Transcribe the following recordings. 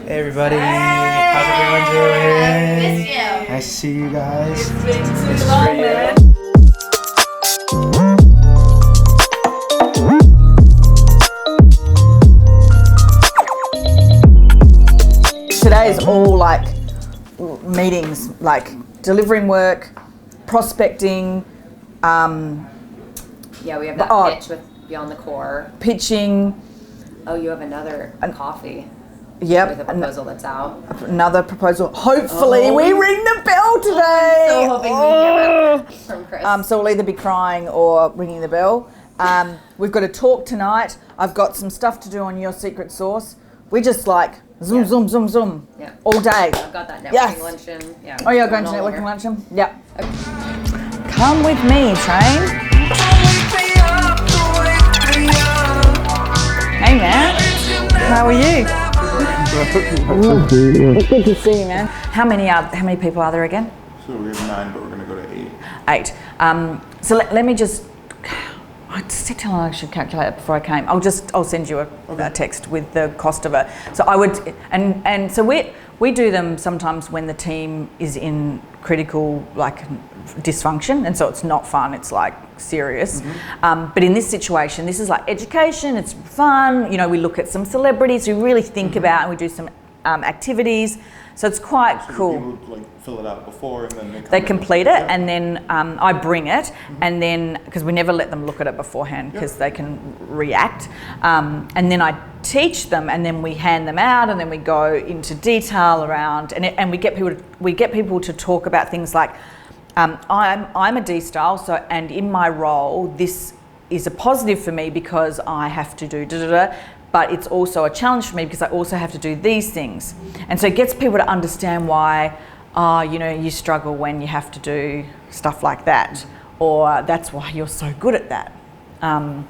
Hey everybody, Hey! how's everyone doing? Missed you. Nice to see you guys. It's been too This is long, for you. man. Today is all like meetings, like delivering work, prospecting, Yeah, we have that Oh. pitch with Beyond the Core. pitching. Oh, you have another coffee with a Yep, proposal that's out. another proposal. Hopefully, Oh. we ring the bell today. So hoping we hear back from Chris. So we'll either be crying or ringing the bell. We've got a talk tonight. I've got some stuff to do on your secret sauce. We just like zoom, Yeah. zoom, zoom, zoom Yeah. all day. I've got that networking Yes. luncheon. Yeah. Oh, you're going to all networking over. luncheon? Yep. Come with me, train. Hey, man. How are you? It's good to see you, man. How many people are there again? So we have 9, but we're going to go to 8. 8. So let me just. I said to I should calculate it before I came. I'll send you a text with the cost of it. So I would, and so we do them sometimes when the team is in critical like dysfunction, and so it's not fun. It's like serious. But in this situation, this is like education. It's fun. You know, we look at some celebrities we really think about, and we do some activities. So it's quite So cool. people like fill it out before and then They come in. complete it, Yeah. and then I bring it, and then because we never let them look at it beforehand because they can react, and then I teach them, and then we hand them out, and then we go into detail around, and we get people to talk about things like I'm a D style, so and in my role this is a positive for me because I have to do da da da. But it's also a challenge for me because I also have to do these things. And so it gets people to understand why, you struggle when you have to do stuff like that, or that's why you're so good at that. So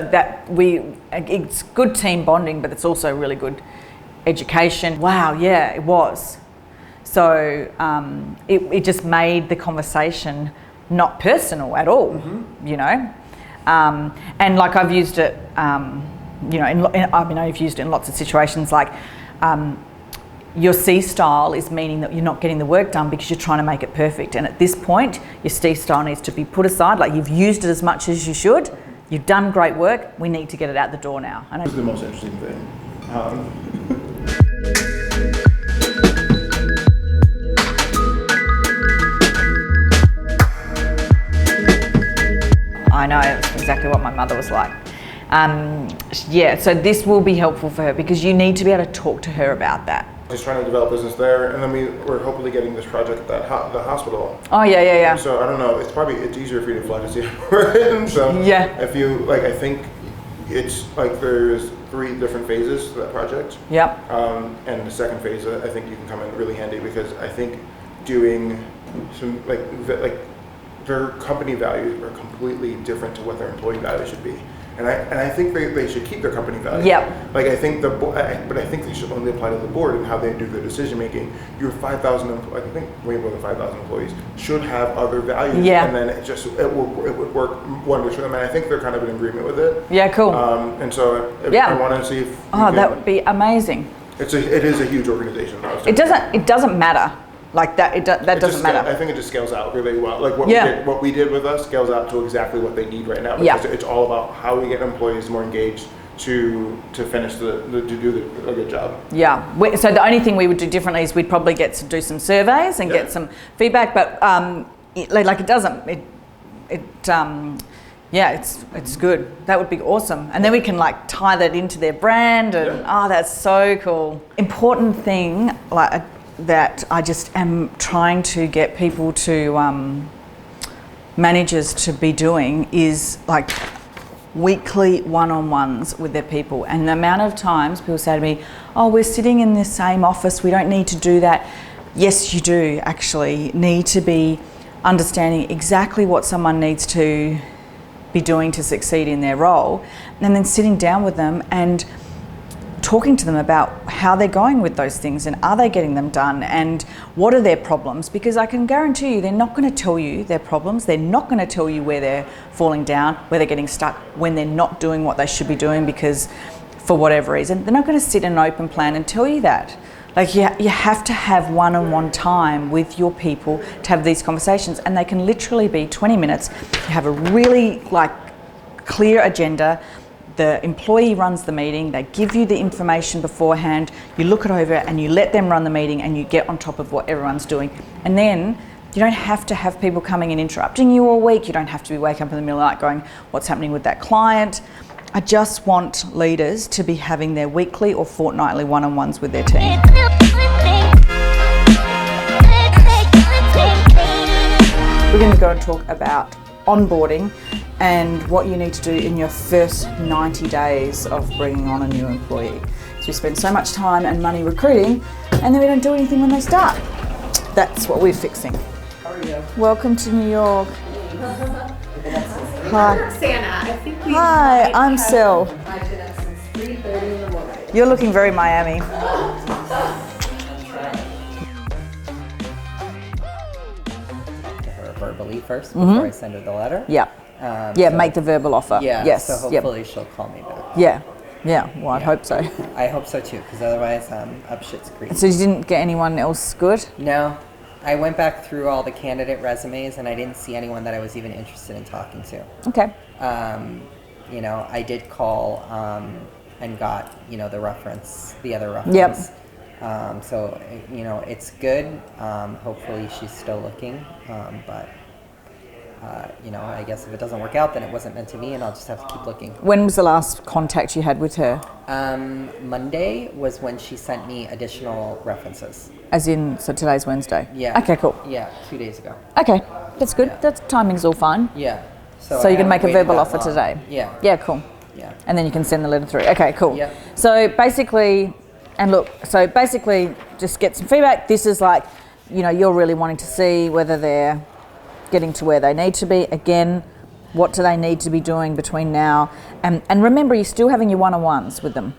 that it's good team bonding, but it's also really good education. Wow, yeah, it was. So it just made the conversation not personal at all, you know? And like I've used it, I've used it in lots of situations like your C style is meaning that you're not getting the work done because you're trying to make it perfect. And at this point, your C style needs to be put aside. Like you've used it as much as you should. You've done great work. We need to get it out the door now. And This is the most interesting thing. I know, it's exactly what my mother was like. So this will be helpful for her because you need to be able to talk to her about that. Just trying to develop business there, and then we're hopefully getting this project at the hospital. Oh, yeah. So I don't know. It's easier for you to fly to Singapore. So Yeah. if you like, I think it's like there's 3 different phases to that project. Yep. And the second phase, I think you can come in really handy because I think doing some like their company values are completely different to what their employee values should be. And I think they should keep their company values. Yep. Like I think but I think they should only apply to the board and how they do their decision making. Your 5,000, I think way more than 5,000 employees should have other values. Yeah. And then it would work wonders for them. And I think they're kind of in agreement with it. Yeah, cool. And so I want to see if That would be amazing. it is a huge organization. It doesn't matter. Like that, that doesn't matter. I think it just scales out really well. Like Yeah. what we did with us scales out to exactly what they need right now. Yeah. Because it's all about how we get employees more engaged to finish to do a good job. Yeah. So the only thing we would do differently is we'd probably get to do some surveys and get some feedback. But it's good. That would be awesome. And then we can like tie that into their brand and that's so cool. Important thing that I just am trying to get people to managers to be doing is like weekly one-on-ones with their people. And the amount of times people say to me, oh, we're sitting in the same office, we don't need to do that. Yes, you do actually need to be understanding exactly what someone needs to be doing to succeed in their role, and then sitting down with them and talking to them about how they're going with those things and are they getting them done and what are their problems, because I can guarantee you they're not going to tell you their problems. They're not going to tell you where they're falling down, where they're getting stuck, when they're not doing what they should be doing because for whatever reason, they're not going to sit in an open plan and tell you that. Like you have to have one-on-one time with your people to have these conversations, and they can literally be 20 minutes. You have a really clear agenda. The employee runs the meeting, they give you the information beforehand, you look it over and you let them run the meeting and you get on top of what everyone's doing. And then you don't have to have people coming and interrupting you all week. You don't have to be waking up in the middle of the night going, what's happening with that client? I just want leaders to be having their weekly or fortnightly one-on-ones with their team. We're going to go and talk about onboarding and what you need to do in your first 90 days of bringing on a new employee. So we spend so much time and money recruiting, and then we don't do anything when they start. That's what we're fixing. How are you? Welcome to New York. Hi. Santa, I think we Hi, I'm Sil. I've been up since 3:30 in the morning. You're looking very Miami. Her verbally first before I send her the letter. Yeah. So- Make the verbal offer. Yeah. Yes. So hopefully she'll call me back. Yeah. Yeah. Well, I'd Yeah. hope so. I hope so too, because otherwise I'm up shit's creek. So you didn't get anyone else good? No, I went back through all the candidate resumes and I didn't see anyone that I was even interested in talking to. Okay. I did call and got the other reference. Yep. So it's good. Hopefully she's still looking, but I guess if it doesn't work out, then it wasn't meant to be, and I'll just have to keep looking. When was the last contact you had with her? Monday was when she sent me additional references. As in, so today's Wednesday? Yeah. Okay, cool. Yeah, 2 days ago. Okay, that's good. Yeah. That timing's all fine. Yeah. So I you're going to haven't make a waited verbal that offer long. today? Yeah. Yeah, cool. Yeah. And then you can send the letter through. Okay, cool. Yeah. So basically, just get some feedback. This is you're really wanting to see whether they're getting to where they need to be. Again, what do they need to be doing between now? And remember, you're still having your one-on-ones with them.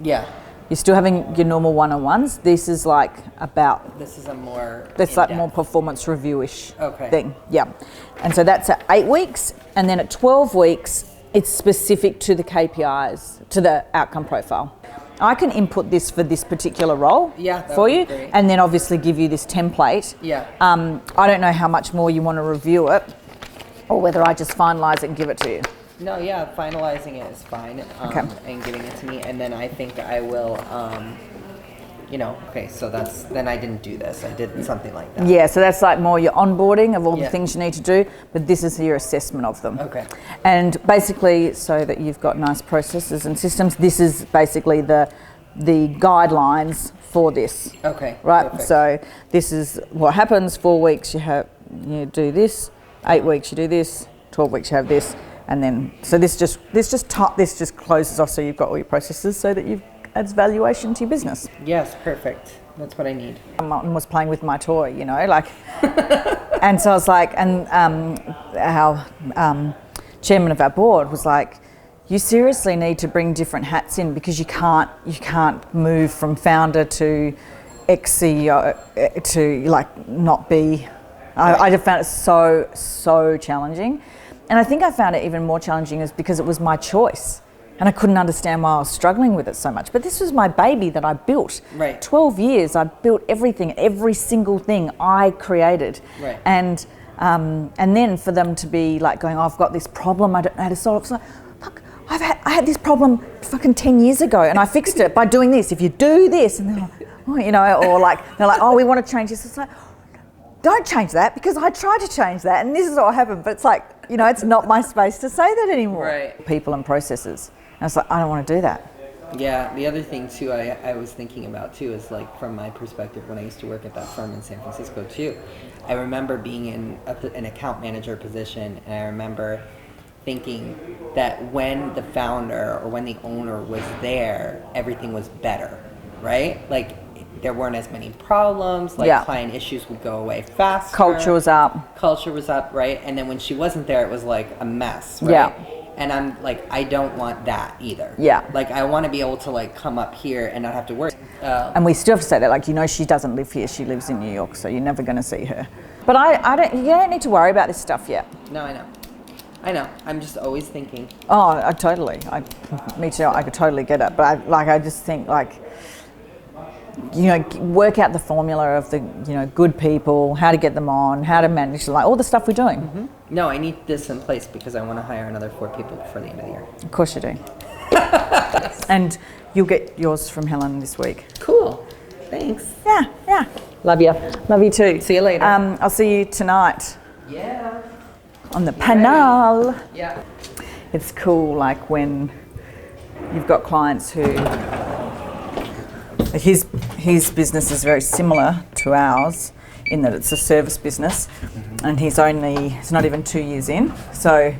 Yeah. You're still having your normal one-on-ones. This is This is a more. that's like in-depth. more performance review-ish Okay. thing. Yeah. And so that's at 8 weeks. And then at 12 weeks, it's specific to the KPIs, to the outcome profile. I can input this for this particular role that for would be you, great. and then obviously give you this template. Yeah. I don't know how much more you want to review it, or whether I just finalise it and give it to you. No, yeah, finalizing it is fine. Okay. And giving it to me, and then I think I will. So then I didn't do this. I did something like that. Yeah, so that's like more your onboarding of all the Yeah. things you need to do, but this is your assessment of them. Okay. And basically, so that you've got nice processes and systems, this is basically the guidelines for this. Okay. Right. Perfect. So this is what happens. 4 weeks you do this. 8 weeks you do this. 12 weeks you have this, and then this just closes off. So you've got all your processes, so that you've adds valuation to your business. Yes, perfect. That's what I need. Martin was playing with my toy, and so I was like, and our chairman of our board was like, you seriously need to bring different hats in, because you can't move from founder to ex-CEO to not be. I just found it so challenging, and I think I found it even more challenging is because it was my choice. And I couldn't understand why I was struggling with it so much. But this was my baby that I built. Right. 12 years, I built everything, every single thing I created. Right. And then for them to be going, I've got this problem, I don't know how to solve it. It's like, fuck, I had this problem fucking 10 years ago, and I fixed it by doing this. If you do this, and they're like, they're like, oh, we want to change this. It's like, don't change that, because I tried to change that, and this is what happened. But it's like, it's not my space to say that anymore. Right. People and processes. And it's like, I don't want to do that. Yeah, the other thing too I was thinking about too is from my perspective when I used to work at that firm in San Francisco too. I remember being in an account manager position, and I remember thinking that when the founder or when the owner was there, everything was better, right? There weren't as many problems, client issues would go away faster. Culture was up. Right? And then when she wasn't there, it was like a mess, right? Yeah. And I'm like, I don't want that either. Yeah. I want to be able to come up here and not have to work. And we still have to say that, she doesn't live here, she lives in New York, so you're never going to see her. But you don't need to worry about this stuff yet. No, I know. I know. I'm just always thinking. Oh, me too. I could totally get it, but I just think work out the formula of the good people, how to get them on, how to manage all the stuff we're doing. Mm-hmm. No, I need this in place because I want to hire another 4 people before the end of the year. Of course you do. And you'll get yours from Helen this week. Cool. Thanks. Yeah. Love you. Love you too. See you later. I'll see you tonight Yeah. on the panel. Yeah. It's cool, when you've got clients who his business is very similar to ours in that it's a service business, and he's not even 2 years in, so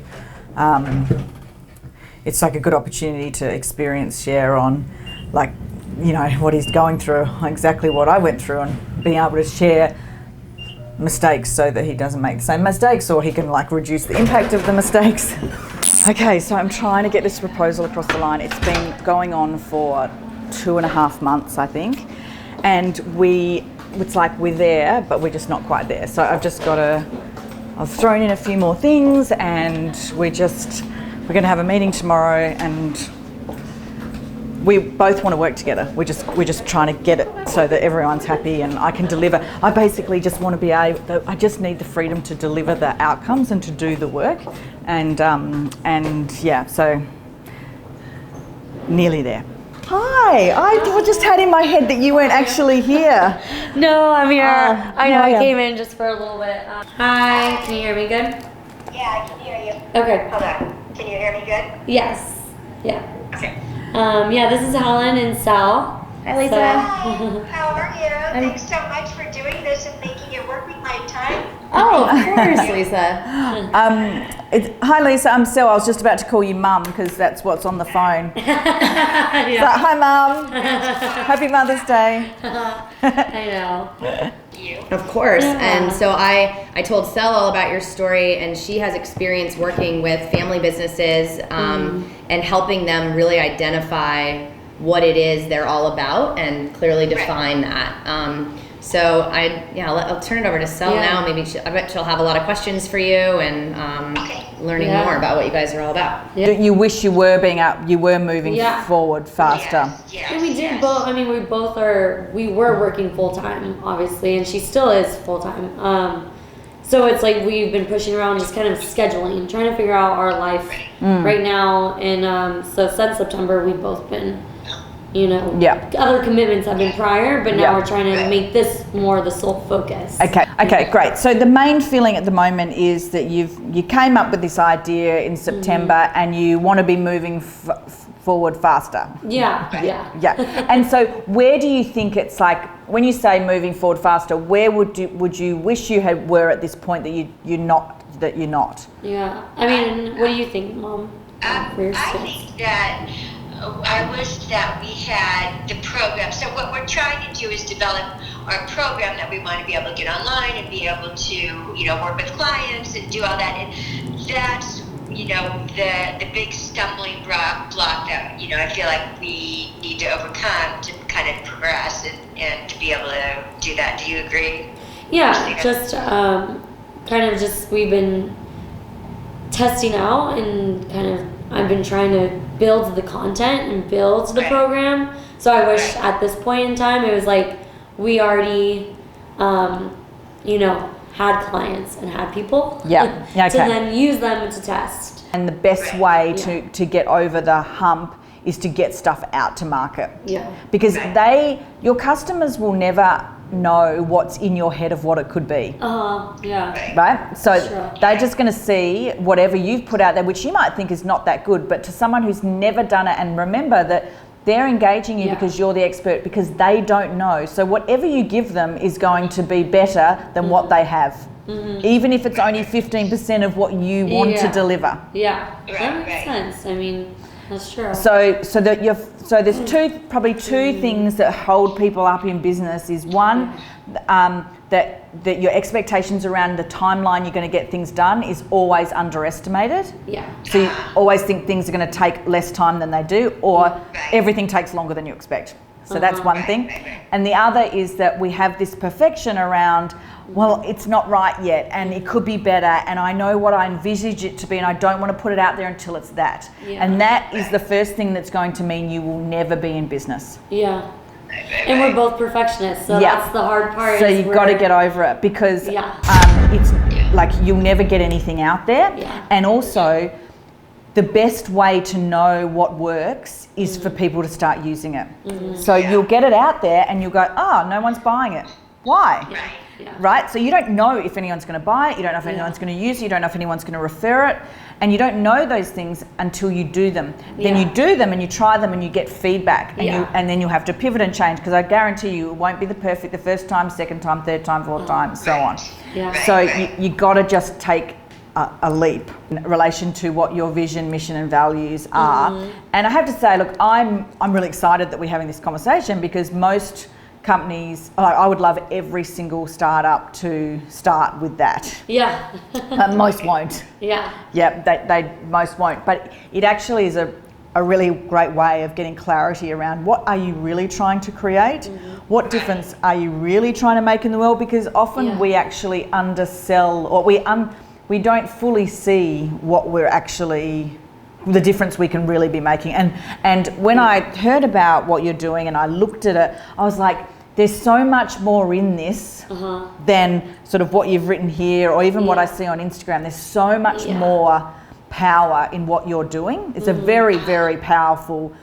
it's a good opportunity to share on what he's going through, exactly what I went through, and being able to share mistakes so that he doesn't make the same mistakes, or he can reduce the impact of the mistakes. Okay, so I'm trying to get this proposal across the line. It's been going on for 2.5 months, I think, and it's we're there, but we're just not quite there. So I've thrown in a few more things, and we're going to have a meeting tomorrow, and we both want to work together. We're just trying to get it so that everyone's happy and I can deliver. I basically just want to be I just need the freedom to deliver the outcomes and to do the work, and yeah, so nearly there. Hi, I just had in my head that you weren't actually here. No, I'm here. I know, yeah. I came in just for a little bit. Hi, can you hear me good? Yeah, I can hear you. Okay. Hold on. Can you hear me good? Yes. Yeah. Okay. Yeah, this is Helen and Sal. Hi, Lisa. Hi, how are you? Thanks so much for doing this and making it work with my time. Oh, of course, Lisa. Hi Lisa, I'm Sel. I was just about to call you Mum because that's what's on the phone. Yeah. So, hi Mum. Happy Mother's Day. I know. Of course. Yeah. And so I told Sel all about your story, and she has experience working with family businesses and helping them really identify what it is they're all about and clearly define that. So I'll turn it over to Sel now. Maybe I bet she'll have a lot of questions for you and learning more about what you guys are all about. Yeah. You wish you were moving forward faster. Yes, And we did both. I mean, we were working full time, obviously, and she still is full time. So it's we've been pushing around, just kind of scheduling, trying to figure out our life right now. And so since September, we've both been, other commitments have been prior, but now we're trying to make this more the sole focus. Okay, great. So the main feeling at the moment is that you came up with this idea in September and you want to be moving forward faster. Yeah. And so where do you think it's when you say moving forward faster, where would you wish you were at this point that you're not? Yeah. I mean, what do you think, Mom? For your I kids? think that I wish that we had the program. So what we're trying to do is develop our program that we want to be able to get online and be able to, work with clients and do all that. And that's, the big stumbling block that, I feel like we need to overcome to kind of progress and to be able to do that. Do you agree? Yeah, just we've been testing out and I've been trying to build the content and build the program. So I wish at this point in time it was we already, had clients and had people. Yeah. Okay. To then use them to test. And the best way to get over the hump is to get stuff out to market. Yeah. Because your customers will never know what's in your head of what it could be. Yeah. Right? So Sure. they're just going to see whatever you've put out there, which you might think is not that good, but to someone who's never done it, and remember that they're engaging you because you're the expert, because they don't know. So whatever you give them is going to be better than what they have. Even if it's only 15% of what you want to deliver. Yeah. That makes sense. I mean, that's true. So there's probably two things that hold people up in business. Is one, that your expectations around the timeline you're going to get things done is always underestimated. Yeah. So you always think things are going to take less time than they do, or everything takes longer than you expect. So that's one thing. And the other is that we have this perfection around, well, it's not right yet and it could be better and I know what I envisage it to be and I don't want to put it out there until it's that. Yeah. And that is the first thing that's going to mean you will never be in business. Yeah. And we're both perfectionists, so that's the hard part. So you've got to get over it because it's like you'll never get anything out there. Yeah. And also, the best way to know what works is for people to start using it. So you'll get it out there and you'll go, oh, no one's buying it. Why? Yeah. Right? So you don't know if anyone's going to buy it, you don't know if anyone's going to use it, you don't know if anyone's going to refer it, and you don't know those things until you do them. Then you do them and you try them and you get feedback and then you have to pivot and change because I guarantee you it won't be the first time, second time, third time, fourth time, so on. Yeah. So you got to just take a leap in relation to what your vision, mission and values are. And I have to say, look, I'm really excited that we're having this conversation because most companies, I would love every single startup to start with that. Yeah. Most won't. Yeah. Yeah, they most won't. But it actually is a really great way of getting clarity around what are you really trying to create? What difference are you really trying to make in the world? Because often we actually undersell or we don't fully see what we're actually, the difference we can really be making. And when I heard about what you're doing and I looked at it, I was like, there's so much more in this than sort of what you've written here or even what I see on Instagram. There's so much more power in what you're doing. It's a very, very powerful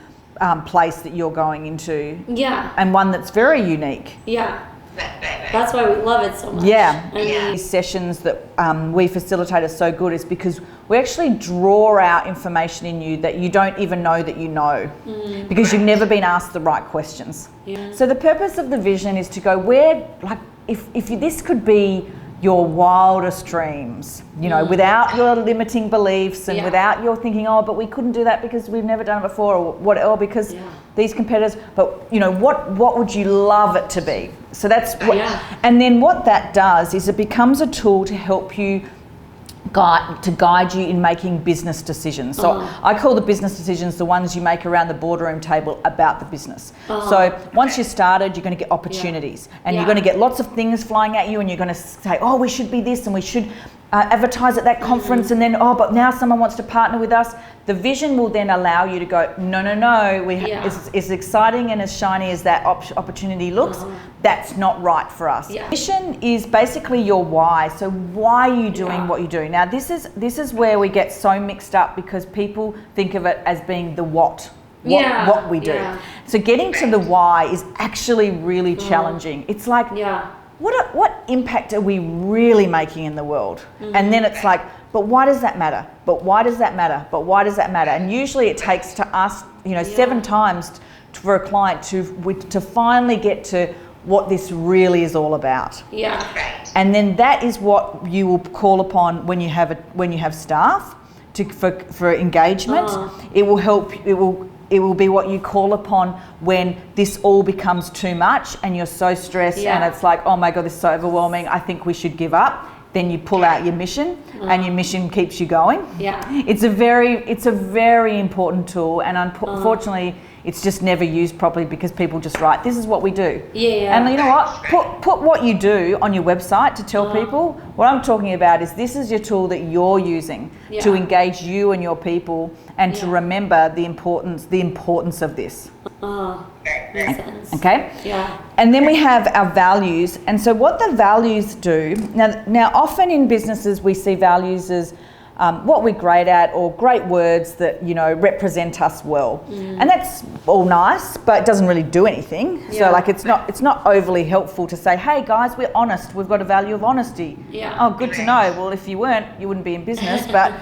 place that you're going into. Yeah. And one that's very unique. Yeah. That's why we love it so much. Yeah. I mean, These sessions that we facilitate are so good is because we actually draw out information in you that you don't even know that you know because you've never been asked the right questions. Yeah. So the purpose of the vision is to go where, like, if this could be your wildest dreams, you know, without your limiting beliefs and without your thinking, oh, but we couldn't do that because we've never done it before or whatever, because these competitors, but you know, what would you love it to be? So that's what, and then what that does is it becomes a tool to help you guide you in making business decisions. So I call the business decisions the ones you make around the boardroom table about the business. So once you're started, you're going to get opportunities and you're going to get lots of things flying at you and you're going to say, oh, we should be this and we should advertise at that conference and then, oh, but now someone wants to partner with us. The vision will then allow you to go, no, as exciting and as shiny as that opportunity looks, that's not right for us. Vision is basically your why. So why are you doing what you do? Now this is where we get so mixed up because people think of it as being the what we do. So getting to the why is actually really challenging. It's like, what impact are we really making in the world? And then it's like, but why does that matter? But why does that matter? But why does that matter? And usually it takes to us, 7 times for a client to finally get to what this really is all about. And then that is what you will call upon when you have staff for engagement. It will help. It will be what you call upon when this all becomes too much and you're so stressed and it's like, oh my God, this is so overwhelming. I think we should give up. Then you pull out your mission and your mission keeps you going. It's a very important tool and unfortunately it's just never used properly because people just write, this is what we do. And you know what? Put what you do on your website to tell people. What I'm talking about is this is your tool that you're using to engage you and your people and to remember the importance of this. Makes sense. Okay? And then we have our values. And so what the values do, now often in businesses we see values as what we're great at or great words that, represent us well. And that's all nice, but it doesn't really do anything. So like it's not overly helpful to say, hey guys, we're honest. We've got a value of honesty. Oh, good to know. Well, if you weren't, you wouldn't be in business, but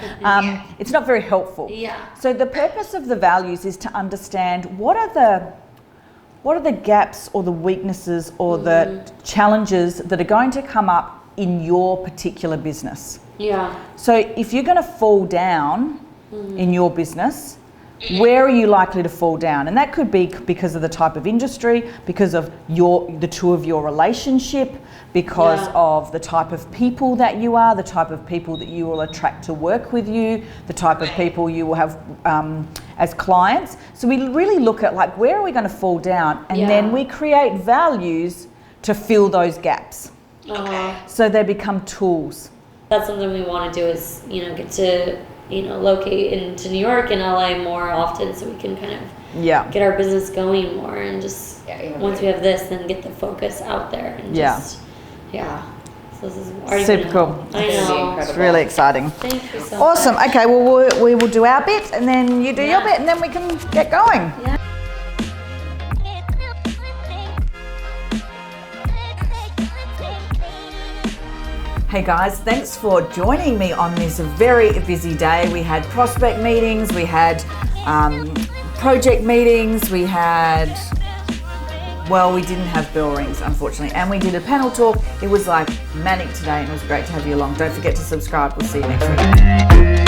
it's not very helpful. So the purpose of the values is to understand what are the gaps or the weaknesses or the challenges that are going to come up in your particular business. So if you're going to fall down in your business, where are you likely to fall down? And that could be because of the type of industry, because of the two of your relationship, because of the type of people that you are, the type of people that you will attract to work with you, the type of people you will have as clients. So we really look at like, where are we going to fall down? And then we create values to fill those gaps. So they become tools. That's something we want to do is, get to, locate into New York and LA more often so we can kind of get our business going more and just, once we have this, then get the focus out there and just, So this is already super cool. I know. It's really exciting. Thank you so Awesome. much. Okay, well, we will do our bit and then you do your bit and then we can get going. Yeah. Hey guys, thanks for joining me on this very busy day. We had prospect meetings, we had project meetings, we didn't have bell rings, unfortunately, and we did a panel talk. It was like manic today and it was great to have you along. Don't forget to subscribe. We'll see you next week.